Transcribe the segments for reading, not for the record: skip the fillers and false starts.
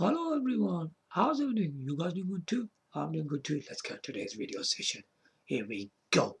Hello everyone, how's everything? You guys doing good too? I'm doing good too. Let's get today's video session. Here we go.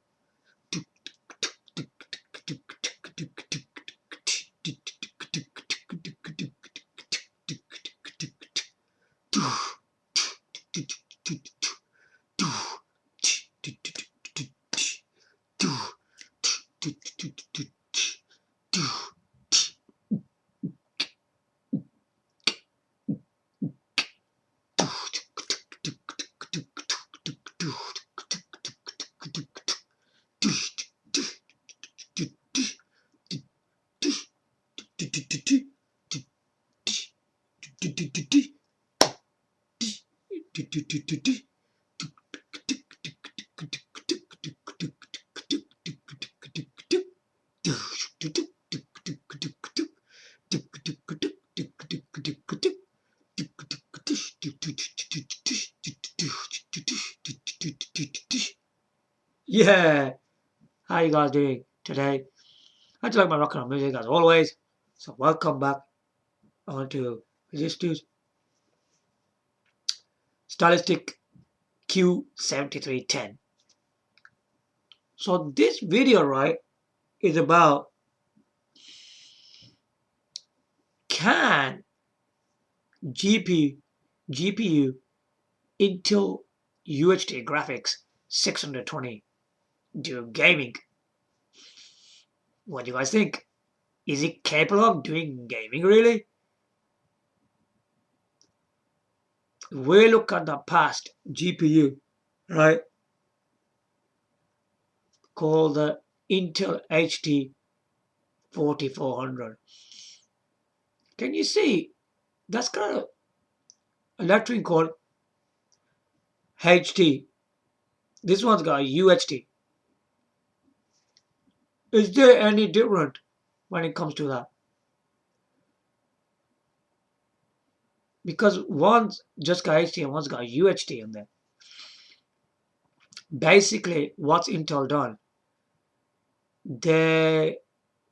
Yeah, how you guys doing today? I just like my rock and roll music as always. So welcome back onto Fujitsu's Stylistic Q7310. So this video, right, is about can GPU Intel UHD Graphics 620 do gaming? What do you guys think? Is it capable of doing gaming really? We look at the past GPU, right, called the Intel HD 4400. Can you see? That's got a lettering called HD. This one's got a UHD. Is there any different when it comes to that? Because one's just got HD and one's got UHD in there. Basically, what's Intel done? They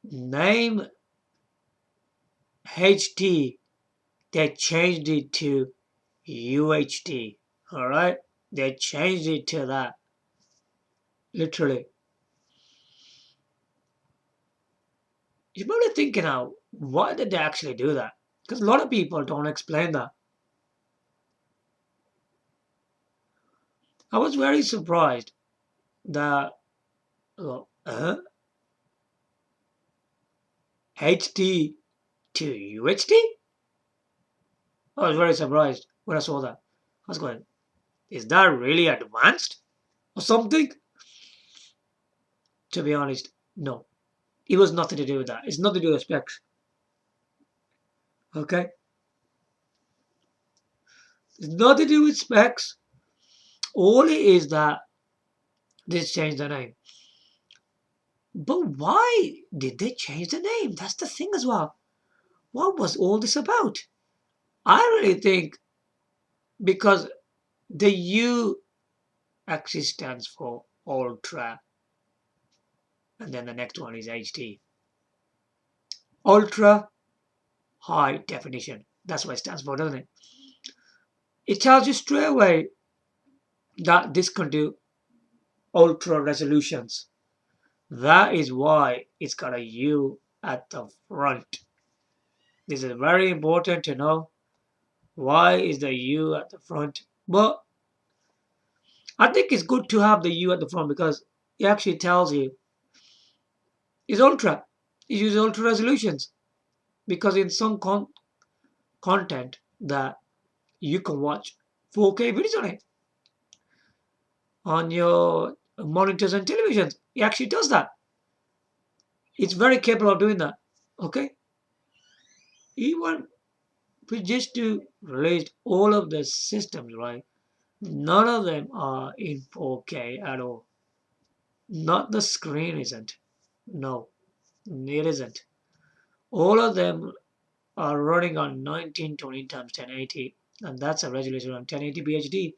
name HD, they changed it to UHD. Alright? They changed it to that. Literally. You're probably thinking now, why did they actually do that? Because a lot of people don't explain that. I was very surprised that HD to UHD? I was very surprised when I saw that. I was going, is that really advanced or something? To be honest, no. It was nothing to do with that. It's nothing to do with specs. Okay? It's nothing to do with specs. All it is that they changed the name. But why did they change the name? That's the thing as well. What was all this about? I really think because the U actually stands for ultra, and then the next one is HD. Ultra high definition. That's what it stands for, doesn't it? It tells you straight away that this can do ultra resolutions. That is why it's got a U at the front. This is very important to know. Why is the U at the front? But I think it's good to have the U at the front because it actually tells you it's ultra. It uses ultra resolutions because in some content that you can watch 4K videos on your monitors and televisions. It actually does that. It's very capable of doing that. Okay? Even we just to release all of the systems, right? None of them are in 4K at all. Not the screen isn't. No, it isn't. All of them are running on 1920 times 1080, and that's a resolution on 1080p HD.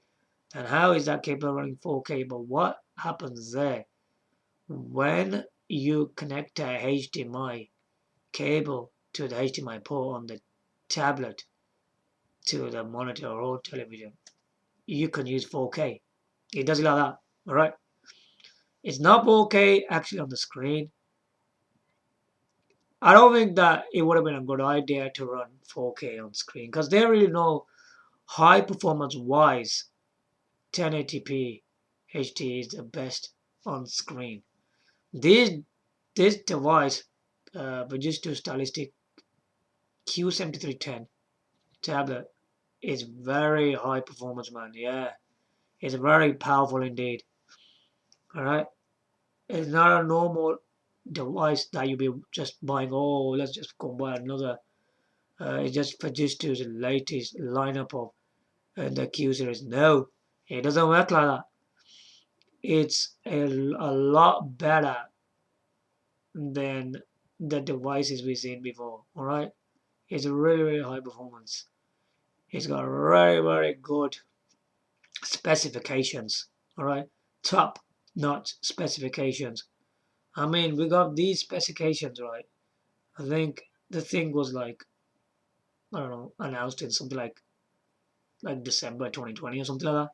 And how is that capable of running 4K? But what happens there? When you connect a HDMI cable to the HDMI port on the tablet, to the monitor or television, you can use 4K. It does it like that, all right? It's not 4K actually on the screen. I don't think that it would have been a good idea to run 4K on screen because they really know high performance wise 1080p HD is the best on screen. This device, Fujitsu Stylistic Q7310 tablet is very high performance, man. Yeah, it's very powerful indeed. All right, it's not a normal device that you'll be just buying. Oh, let's just go buy another. It's just Fujitsu's latest lineup of the Q series. No, it doesn't work like that. It's a lot better than the devices we've seen before. All right, it's really really high performance. It's got very good specifications. All right, top notch specifications. I mean, we got these specifications right. I think the thing was like, I don't know, announced in something like December 2020 or something like that.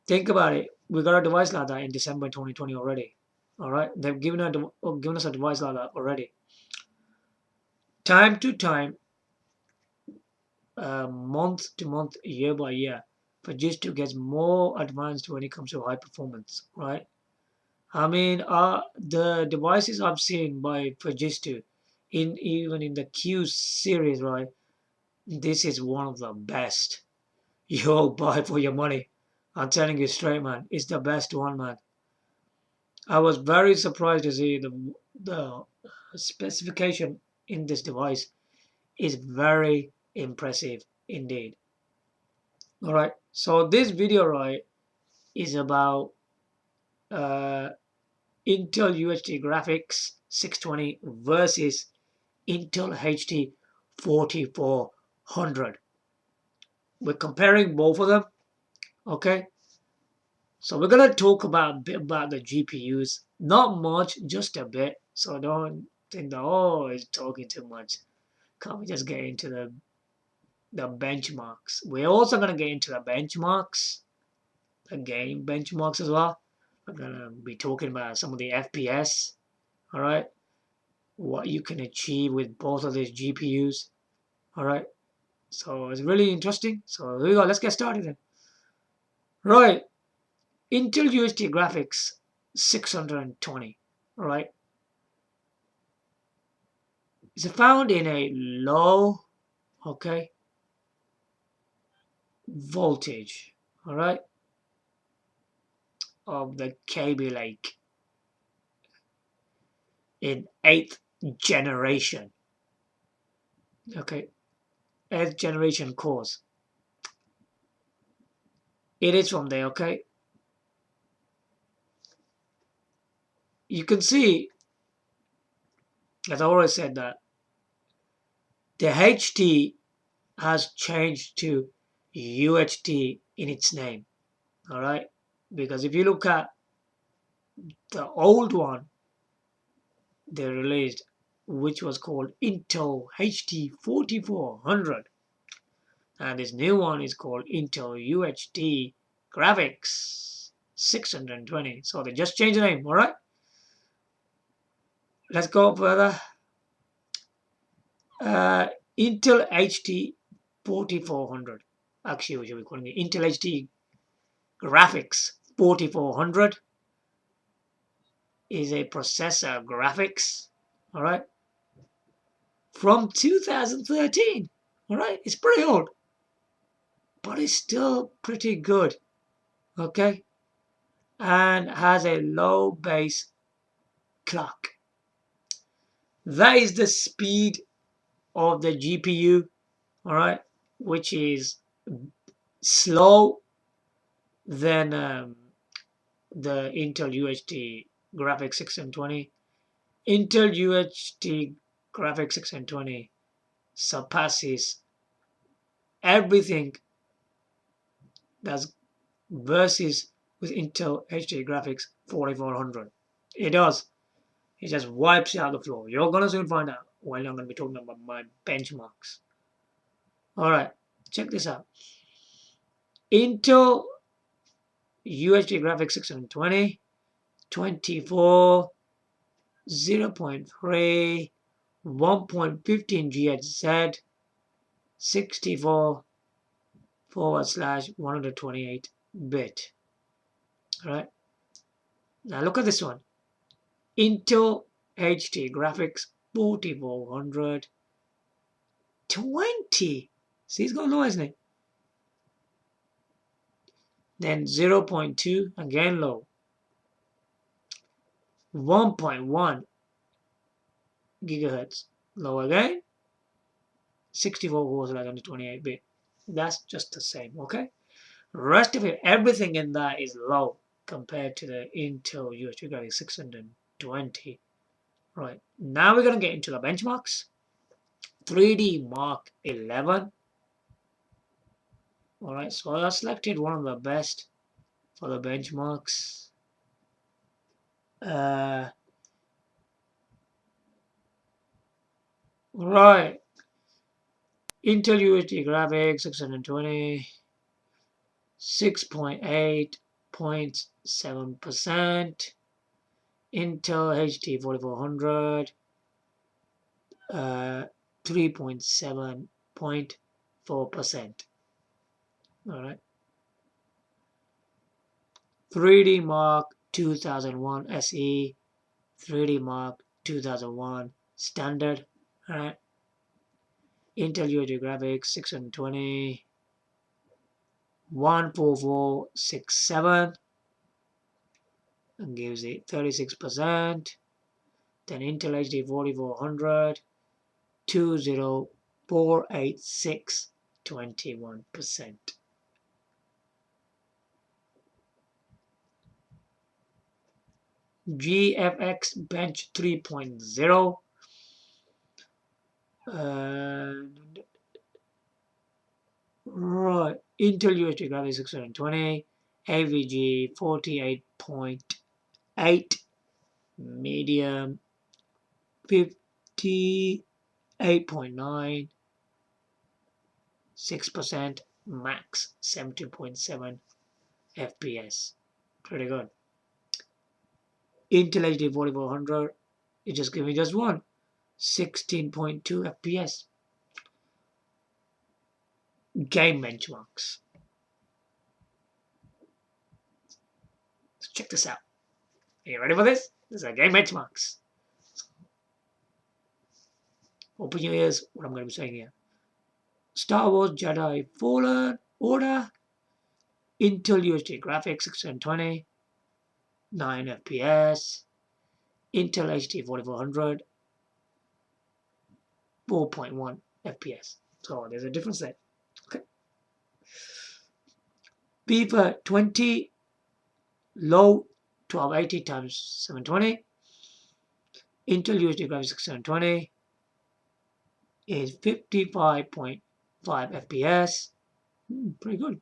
Think about it. We got a device like that in December 2020 already. All right, they've given us a device like that already. Time to time, month to month, year by year, Fujitsu gets more advanced when it comes to high performance, right? I mean, the devices I've seen by Fujitsu, even in the Q series, right? This is one of the best you'll buy for your money. I'm telling you straight, man. It's the best one, man. I was very surprised to see the specification in this device is very impressive indeed. All right. So this video, right, is about uh, Intel UHD Graphics 620 versus Intel HD 4400. We're comparing both of them. Okay. So we're gonna talk about a bit about the GPUs. Not much, just a bit. So don't think that it's talking too much. Can't we just get into the benchmarks? We're also gonna get into the benchmarks, the game benchmarks as well. We're gonna be talking about some of the FPS. All right, what you can achieve with both of these GPUs. All right, so it's really interesting. So here we go. Let's get started then. Right, Intel UHD Graphics 620. All right, it's found in a low, okay, voltage. All right, of the Kaby Lake in 8th generation. Okay, 8th generation cores. It is from there. Okay, you can see, as I already said, that the HT has changed to UHD in its name. All right, because if you look at the old one they released, which was called Intel HD 4400, and this new one is called Intel UHD Graphics 620. So they just changed the name. All right, let's go further. Intel HD 4400. Actually, we should be calling it Intel HD Graphics 4400 is a processor graphics, all right, from 2013. All right, it's pretty old, but it's still pretty good, okay, and has a low base clock. That is the speed of the GPU, all right, which is slow than the Intel UHD Graphics 620. Intel UHD Graphics 620 surpasses everything that's versus with Intel HD Graphics 4400. It does. It just wipes out the floor. You're gonna soon find out while I'm gonna be talking about my benchmarks. All right, check this out. Intel UHD Graphics 620, 24, 0.3, 1.15 GHz, 64/128 bit. All right. Now look at this one. Intel HD Graphics 4400, 20. See, it's got low, isn't it? Then 0.2, again low. 1.1 gigahertz, low again. 64 was like 128 bit. That's just the same, okay? Rest of it, everything in that is low compared to the Intel UHD Graphics 620. Right, now we're going to get into the benchmarks. 3D Mark 11. Alright, so I selected one of the best for the benchmarks. Right, Intel UHD Graphics 620, 6.8.7%. Intel HD 4400, 3.7.4%. Alright. 3D Mark 2001 SE, 3D Mark 2001 Standard. Alright. Intel UHD Graphics 620, 14467 and gives it 36%. Then Intel HD 4400, 20486, 21%. GFX Bench 3.0. Right, Intel UHD Graphics 620, AVG 48.8, medium 58.9, 6%, max 70.7 FPS. Pretty good. Intel HD 4400, it just gave me just one, 16.2 FPS. Game benchmarks. Let's check this out. Are you ready for this? This is a game benchmarks. Open your ears, what I'm going to be saying here. Star Wars Jedi Fallen Order, Intel UHD Graphics 620, 9 FPS, Intel HD 4400, 4.1 FPS. So there's a difference there. Okay. FIFA 20, low 1280 times 720. Intel UHD Graphics 620 is 55.5 FPS. Pretty good.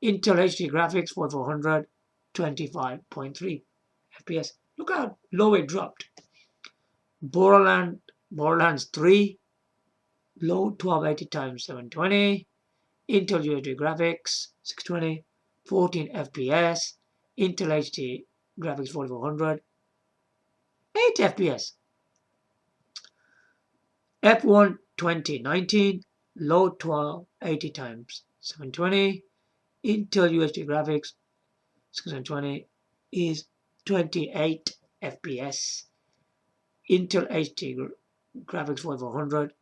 Intel HD Graphics 4400, 25.3 FPS. Look how low it dropped. Borderlands 3, low 1280 times 720. Intel UHD Graphics 620, 14 FPS. Intel HD Graphics 4400, 8 FPS. F1 2019, low 1280 times 720. Intel UHD Graphics 620 is 28 FPS. Intel HD Graphics 4400,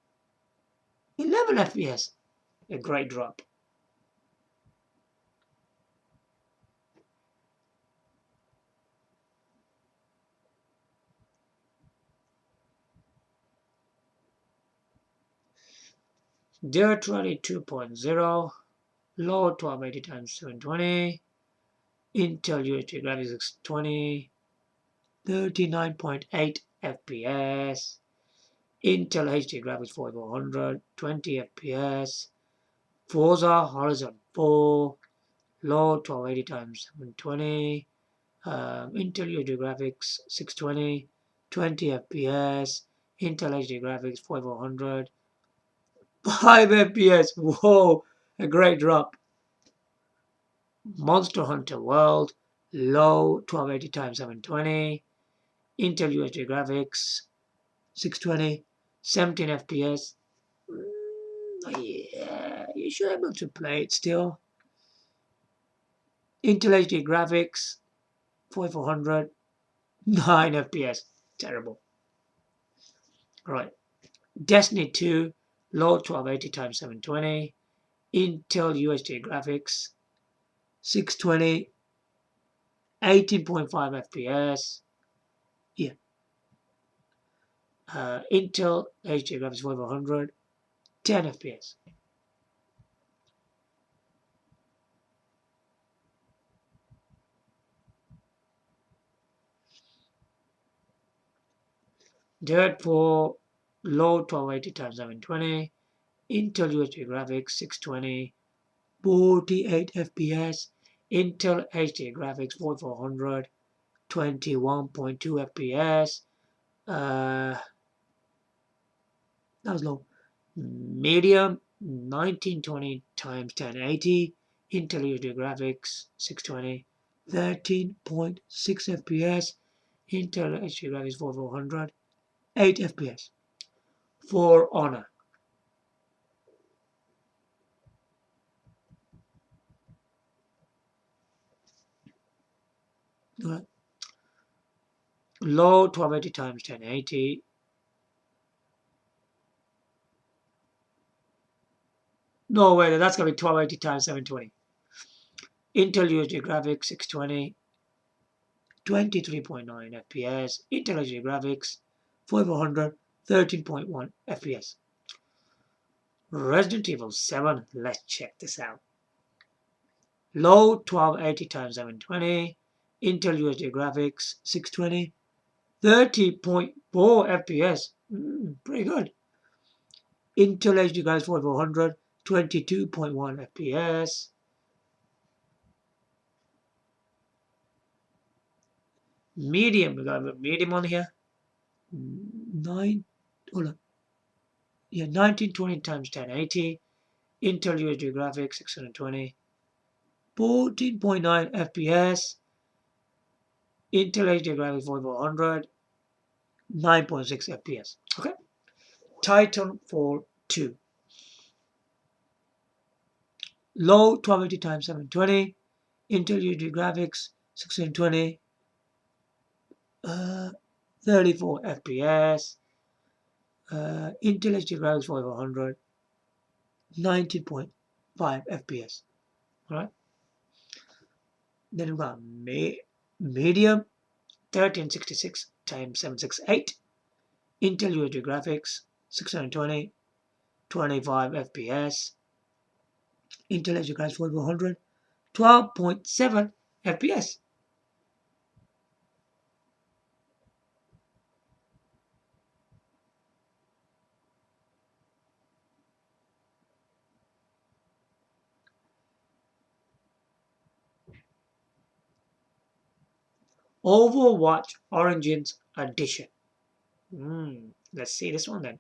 11 FPS. A great drop. Dirt Rally 2.0, low 1280 times 720. Intel UHD Graphics 620, 39.8 FPS. Intel HD Graphics 4400, 20 FPS. Forza Horizon 4, low 1280 times 720. Intel UHD Graphics 620, 20 FPS. Intel HD Graphics 4400, 5 FPS. Whoa, a great drop. Monster Hunter World, low 1280 x 720. Intel UHD Graphics, 620, 17 FPS. Yeah, you should be able to play it still. Intel HD Graphics, 4400, 9 FPS. Terrible. Right. Destiny 2, low 1280 x 720. Intel UHD Graphics, 620, 18.5 FPS. Yeah. Intel HD Graphics 4400, 10 FPS. Dirt 4, low 1280 x 720. Intel UHD Graphics 620, 48 FPS. Intel HD Graphics 4400, 21.2 FPS. That was low. Medium 1920 x 1080. Intel UHD Graphics 620, 13.6 FPS. Intel HD Graphics 4400, 8 FPS. For Honor. Right. Low 1280 x 1080. No way, that's going to be 1280 x 720. Intel UHD Graphics 620, 23.9 FPS. Intel UHD Graphics 4400, 13.1 FPS. Resident Evil 7, let's check this out. Low 1280 x 720. Intel UHD Graphics 620, 30.4 FPS. Pretty good. Intel HD Graphics 4400, 22.1 FPS. Medium, we got a medium on here. 9, hold on. Yeah, 1920 x 1080. Intel UHD Graphics 620, 14.9 FPS. Intel HD Graphics 4400, 9.6 FPS. Okay. Titanfall 2. Low 1280 x 720. Intel UHD Graphics 620, 34 FPS. Intel HD Graphics 4400, 90.5 FPS. Alright. Then we've got medium 1366 x 768. Intel UHD Graphics 620, 25 FPS. Intel HD Graphics 4400, 12.7 FPS. Overwatch Origins Edition. Let's see this one then.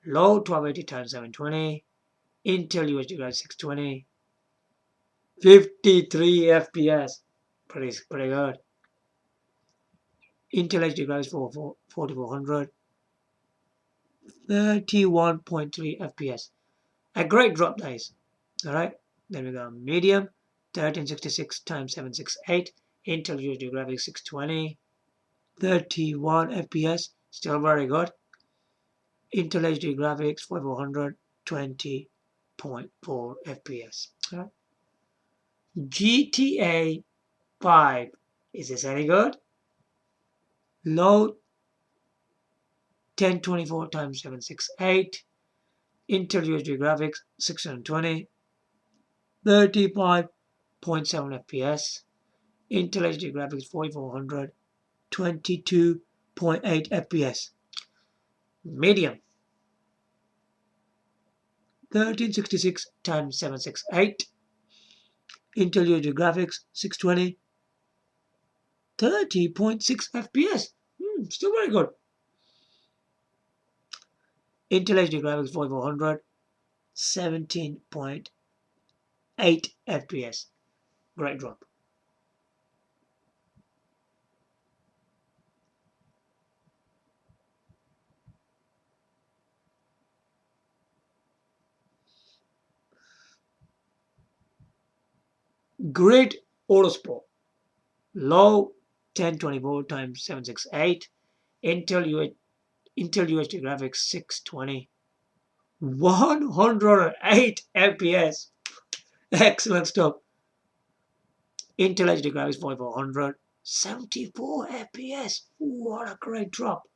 Low 1280 x 720. Intel UHD Graphics 620, 53 FPS. Pretty good. Intel HD Graphics 4400, 31.3 FPS. A great drop, guys. Alright. Then we got medium 1366 x 768. Intel UHD Graphics 620, 31 FPS. Still very good. Intel HD Graphics 4400, 20.4 FPS. Alright. GTA 5. Is this any good? Low 1024 x 768. Intel UHD Graphics 620, 35.7 FPS. Intel HD Graphics 4400, 22.8 FPS. Medium 1366 x 768. Intel UHD Graphics 620, 30.6 FPS. Still very good. Intel HD Graphics 4400, 17.8 FPS. Great drop. Grid Autosport. Low 1024 times 768. Intel UHD Graphics 620. 108 FPS. Excellent stuff. Intel HD Graphics 4400. 74 FPS. What a great drop.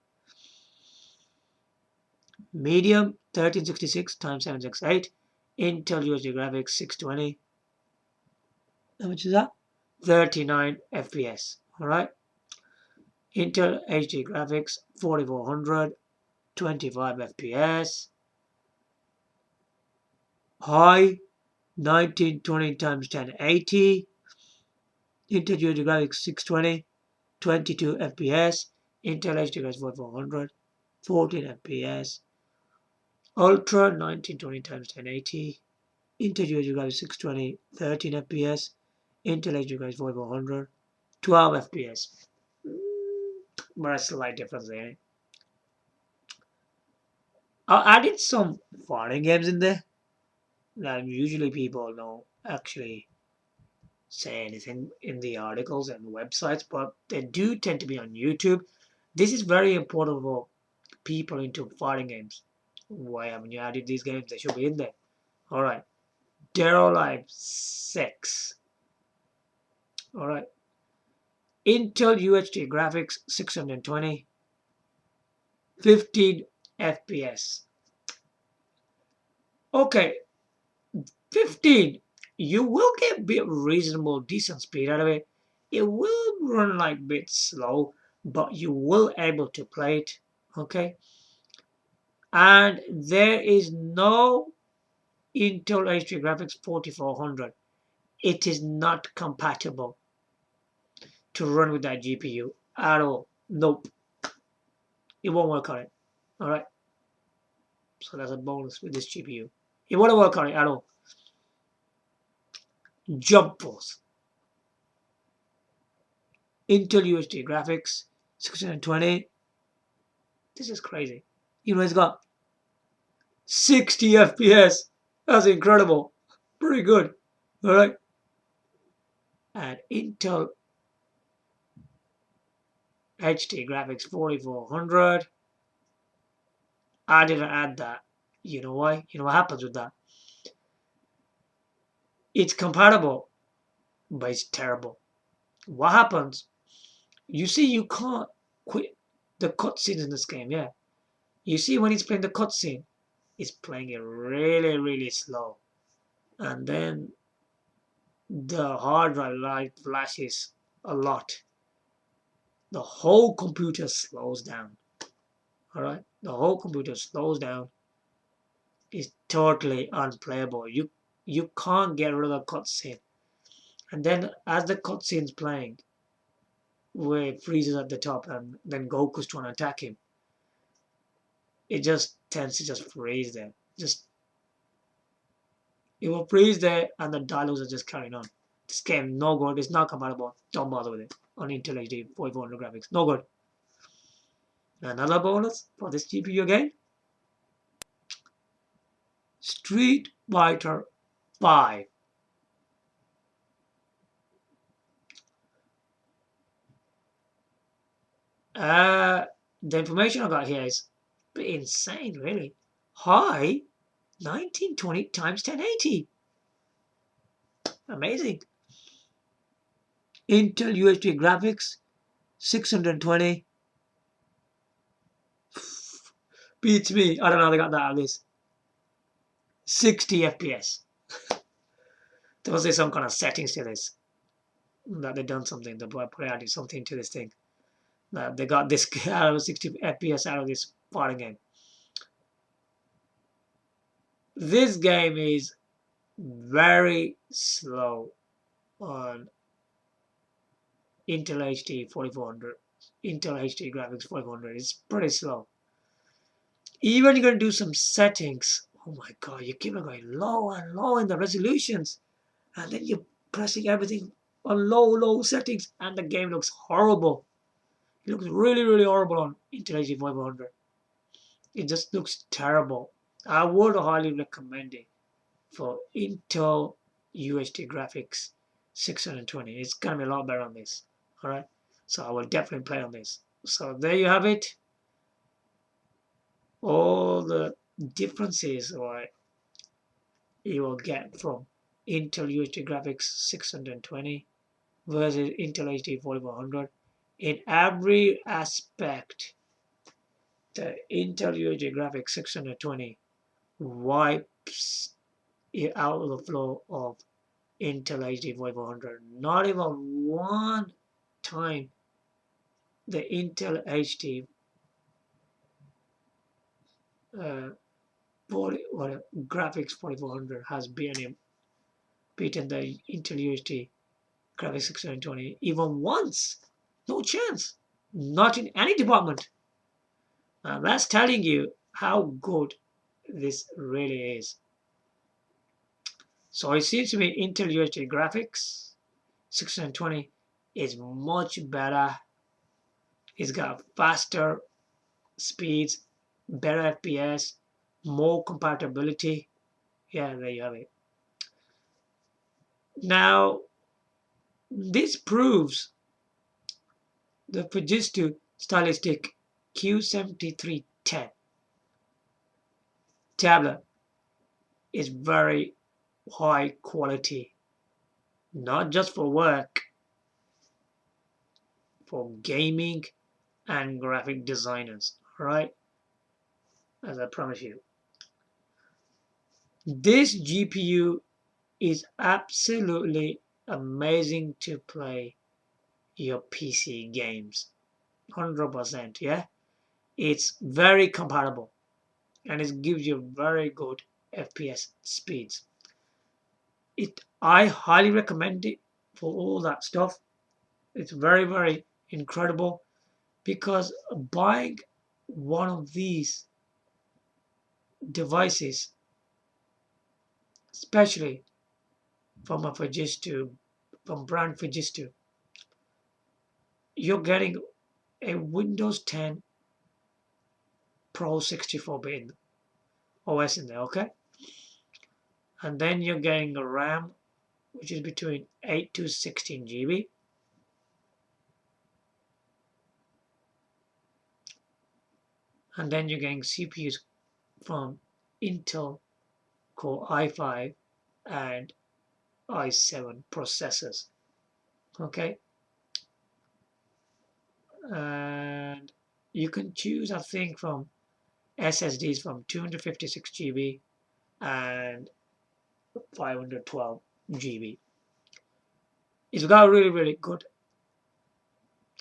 Medium 1366 times 768. Intel UHD Graphics 620. How much is that? 39 FPS. Alright. Intel HD Graphics 4400. 25 FPS. High 1920 times 1080. Intel UHD Graphics 620. 22 FPS. Intel HD Graphics 4400. 14 FPS. Ultra 1920 times 1080. Intel UHD Graphics 620. 13 FPS. Intel HD Graphics 4400. 12 FPS. But a slight difference there. I added some foreign games in there. Now, usually people don't actually say anything in the articles and websites, but they do tend to be on YouTube. This is very important for people into fighting games. Why haven't you added these games? They should be in there. Alright. Dead or Alive 6. Alright. Intel UHD Graphics 620. 15 FPS. Okay. 15. You will get a bit reasonable, decent speed out of it. It will run like a bit slow, but you will able to play it. Okay. And there is no Intel HD Graphics 4400. It is not compatible to run with that GPU at all. Nope. It won't work on it. Alright. So that's a bonus with this GPU. It won't work on it at all. Jump Force. Intel UHD Graphics 620. This is crazy. You know, it's got 60 FPS. That's incredible. Pretty good. Alright. And Intel HD Graphics 4400. I didn't add that. You know why? You know what happens with that? It's compatible, but it's terrible. What happens? You see, you can't quit the cutscenes in this game, yeah. You see, when he's playing the cutscene, it's playing it really, really slow. And then the hard drive light flashes a lot. The whole computer slows down. Alright? The whole computer slows down. It's totally unplayable. You can't get rid of the cutscene. And then as the cutscene's playing, where it freezes at the top and then Goku's trying to attack him, it just tends to just freeze there. It will freeze there and the dialogues are just carrying on. This game, no good. It's not compatible. Don't bother with it. On Intel HD 4400 graphics. No good. Another bonus for this GPU again. Street Fighter 5. The information I got here is a bit insane, really. High 1920 times 1080. Amazing. Intel UHD Graphics 620. Beats me. I don't know how they got that out of this. 60 FPS. There must be some kind of settings to this. That they've done something. They added something to this thing. That they got this out of 60 FPS out of this fighting game. This game is very slow on Intel HD 4400. Intel HD Graphics 4400. It's pretty slow. Even you're going to do some settings oh my god, you keep on going low and low in the resolutions, and then you're pressing everything on low settings, and the game looks horrible. It looks really, really horrible on Intel HD 500. It just looks terrible. I would highly recommend it for Intel UHD Graphics 620. It's gonna be a lot better on this. Alright, so I will definitely play on this. So there you have it. All the differences what you will get from Intel UHD Graphics 620 versus Intel HD 4400 in every aspect. The Intel UHD Graphics 620 wipes it out of the flow of Intel HD 4400. Not even one time the Intel HD 40, graphics 4400 has beaten the Intel UHD Graphics 620 even once. No chance. Not in any department. That's telling you how good this really is. So it seems to me Intel UHD Graphics 620 is much better. It's got faster speeds, better FPS, more compatibility. Yeah, there you have it. Now, this proves the Fujitsu Stylistic Q7310 tablet is very high quality, not just for work, for gaming and graphic designers, right? As I promise you. This GPU is absolutely amazing to play your PC games. 100%, yeah? It's very compatible and it gives you very good FPS speeds. I highly recommend it for all that stuff. It's very, very incredible because buying one of these devices, especially from a Fujitsu, from brand Fujitsu, you're getting a Windows 10 Pro 64-bit OS in there, okay? And then you're getting a RAM, which is between 8 to 16 GB. And then you're getting CPUs from Intel Core i5 and i7 processors, okay? And you can choose, I think, from SSDs from 256 GB and 512 GB. It's got really, really good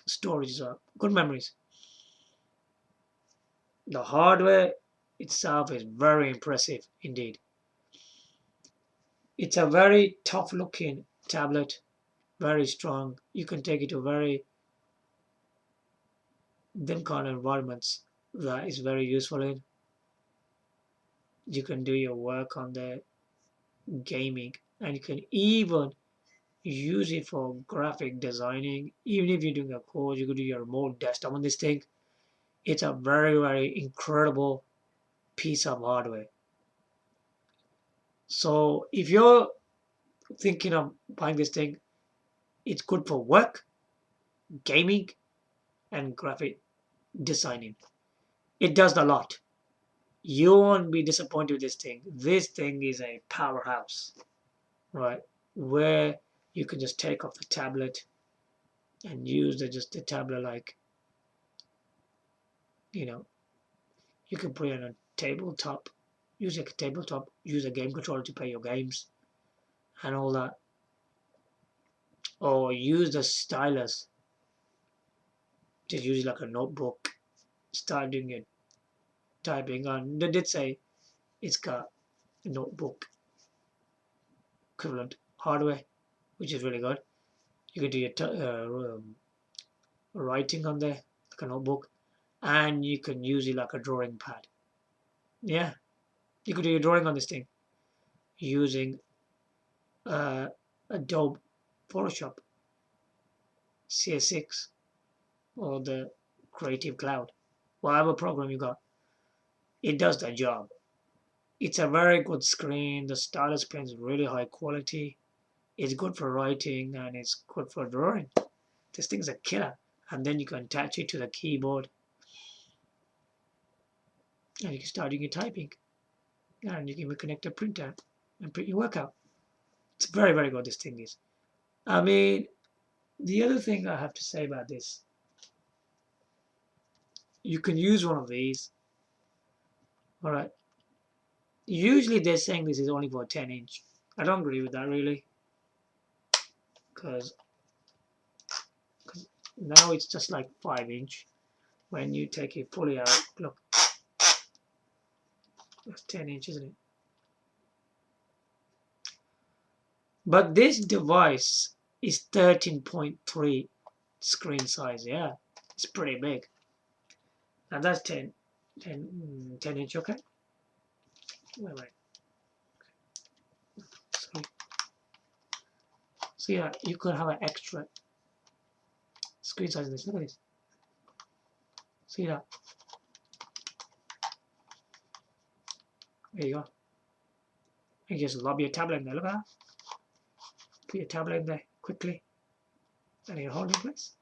storage, good memories. The hardware itself is very impressive indeed. It's a very tough looking tablet, very strong. You can take it to very them kind of environments that is very useful in. You can do your work on the gaming and you can even use it for graphic designing. Even if you're doing a course, you could do your remote desktop on this thing. It's a very, very incredible piece of hardware. So if you're thinking of buying this thing, it's good for work, gaming, and graphic designing. It does a lot. You won't be disappointed with this thing. This thing is a powerhouse, right? Where you can just take off the tablet and use just the tablet like, you know, you can put it on a tabletop, use a tabletop, use a game controller to play your games and all that. Or use the stylus, just use it like a notebook, start doing your typing on. They did say it's got a notebook equivalent hardware, which is really good. You can do your writing on there, like a notebook, and you can use it like a drawing pad. Yeah, You could do your drawing on this thing using Adobe Photoshop, CS6, or the Creative Cloud, whatever program you got. It does the job. It's a very good screen. The stylus pen is really high quality. It's good for writing and it's good for drawing. This thing's a killer. And then you can attach it to the keyboard and you can start doing your typing. And you can even connect a printer and print your work out. It's very, very good, this thing is. I mean, the other thing I have to say about this, you can use one of these. All right. Usually they're saying this is only for 10-inch. I don't agree with that really, because now it's just like 5-inch. When you take it fully out, look, that's 10-inch, isn't it? But this device is 13.3 screen size. Yeah, it's pretty big. And that's 10-inch, okay? Wait. Sorry. So yeah, you could have an extra screen size in this. Look at this. See that? There you go. You just lob your tablet in there. Look at that. Put your tablet in there quickly, and you hold it in place.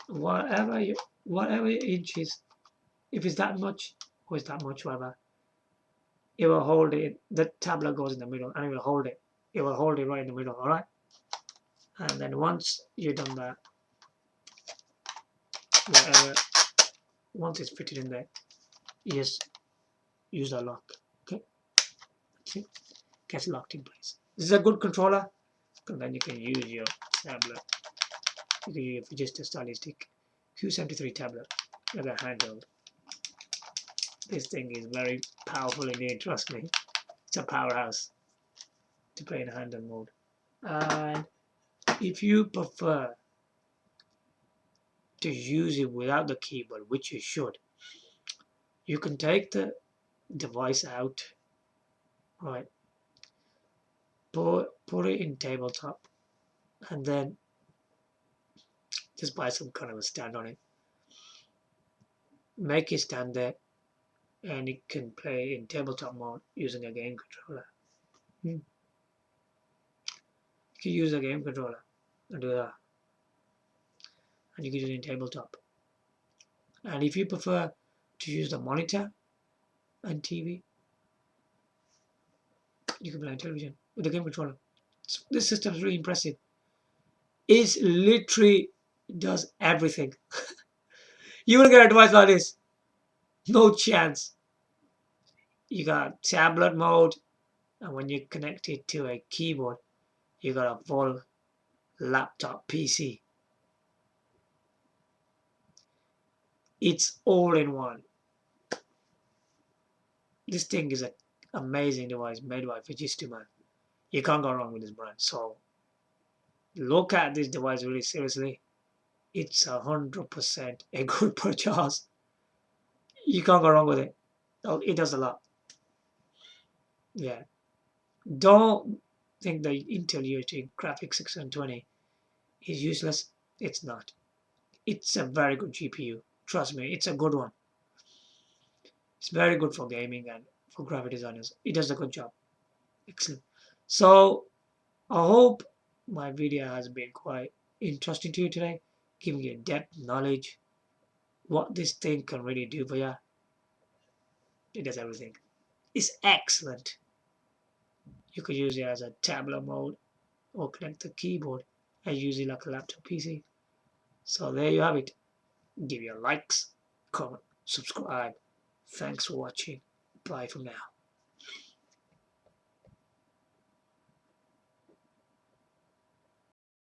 Whatever inches, if it's that much or it's that much, whatever, it will hold it. The tablet goes in the middle, and it will hold it. It will hold it right in the middle. All right. And then once you've done that, whatever, once it's fitted in there, you just use the lock. Okay. See, gets locked in place. This is a good controller, and then you can use your tablet. You can use just a Stylistic Q73 tablet with a handheld. This thing is very powerful indeed, trust me. It's a powerhouse to play in handheld mode. And if you prefer to use it without the keyboard, which you should, you can take the device out, right? Put it in tabletop, and then just buy some kind of a stand on it. Make it stand there, and it can play in tabletop mode using a game controller. You can use a game controller and do that, and you can use it in tabletop. And if you prefer to use the monitor and TV, you can play on television with the game controller. This system is really impressive. It literally does everything. You will get a device like this? No chance. You got tablet mode, and when you connect it to a keyboard, you got a full laptop PC. It's all in one. This thing is an amazing device made by Fujitsu, man. You can't go wrong with this brand. So look at this device really seriously. It's 100% a good purchase. You can't go wrong with it. Oh, it does a lot. Yeah. Don't think the Intel UHD Graphics 620 is useless. It's not. It's a very good GPU. Trust me, it's a good one. It's very good for gaming and for graphic designers. It does a good job. Excellent. So I hope my video has been quite interesting to you today, giving you depth knowledge what this thing can really do for you. It does everything. It's excellent. You could use it as a tablet mode or connect the keyboard and use it like a laptop PC. So there you have it. Give your likes, comment, subscribe. Thanks for watching. Bye for now.